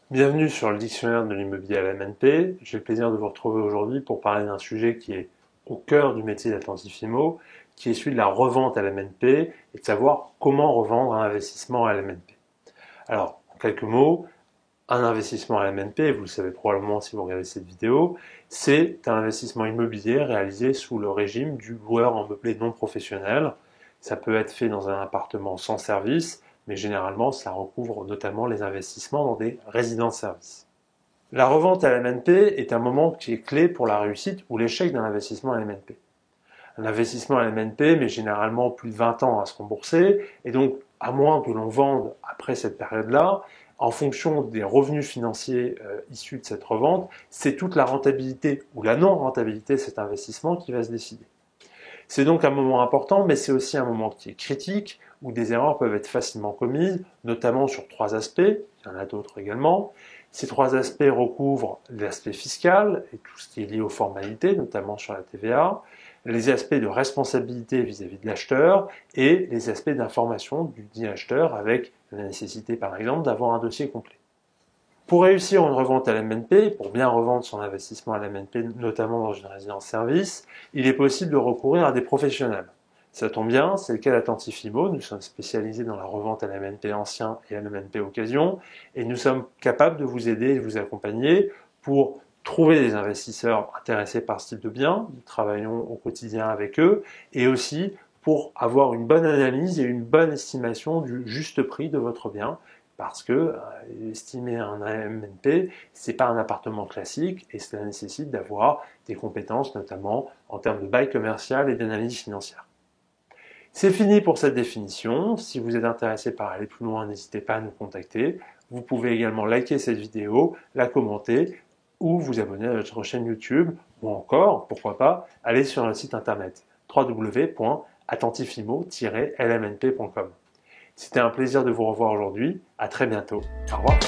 Bienvenue sur le dictionnaire de l'immobilier à la MNP. J'ai le plaisir de vous retrouver aujourd'hui pour parler d'un sujet qui est au cœur du métier d'attentif IMO, qui est celui de la revente à la MNP et de savoir comment revendre un investissement à la MNP. Alors, en quelques mots, un investissement à la MNP, vous le savez probablement si vous regardez cette vidéo, c'est un investissement immobilier réalisé sous le régime du loueur en meublé non professionnel. Ça peut être fait dans un appartement sans service, mais généralement ça recouvre notamment les investissements dans des résidences-services. La revente à la MNP est un moment qui est clé pour la réussite ou l'échec d'un investissement à la MNP. Un investissement à la MNP met généralement plus de 20 ans à se rembourser, et donc à moins que l'on vende après cette période-là, en fonction des revenus financiers issus de cette revente, c'est toute la rentabilité ou la non-rentabilité de cet investissement qui va se décider. C'est donc un moment important, mais c'est aussi un moment qui est critique, où des erreurs peuvent être facilement commises, notamment sur trois aspects, il y en a d'autres également. Ces trois aspects recouvrent l'aspect fiscal et tout ce qui est lié aux formalités, notamment sur la TVA, les aspects de responsabilité vis-à-vis de l'acheteur et les aspects d'information du dit acheteur avec la nécessité par exemple d'avoir un dossier complet. Pour réussir une revente à la MNP, pour bien revendre son investissement à la MNP, notamment dans une résidence-service, il est possible de recourir à des professionnels. Ça tombe bien, c'est le cas d'Attentif IMO. Nous sommes spécialisés dans la revente à la MNP ancien et à la MNP occasion, et nous sommes capables de vous aider et de vous accompagner pour trouver des investisseurs intéressés par ce type de bien. Nous travaillons au quotidien avec eux, et aussi pour avoir une bonne analyse et une bonne estimation du juste prix de votre bien. Parce que estimer un MNP, c'est pas un appartement classique et cela nécessite d'avoir des compétences, notamment en termes de bail commercial et d'analyse financière. C'est fini pour cette définition. Si vous êtes intéressé par aller plus loin, n'hésitez pas à nous contacter. Vous pouvez également liker cette vidéo, la commenter ou vous abonner à notre chaîne YouTube ou encore, pourquoi pas, aller sur notre site internet www.attentifimo-lmnp.com. C'était un plaisir de vous revoir aujourd'hui. À très bientôt. Au revoir.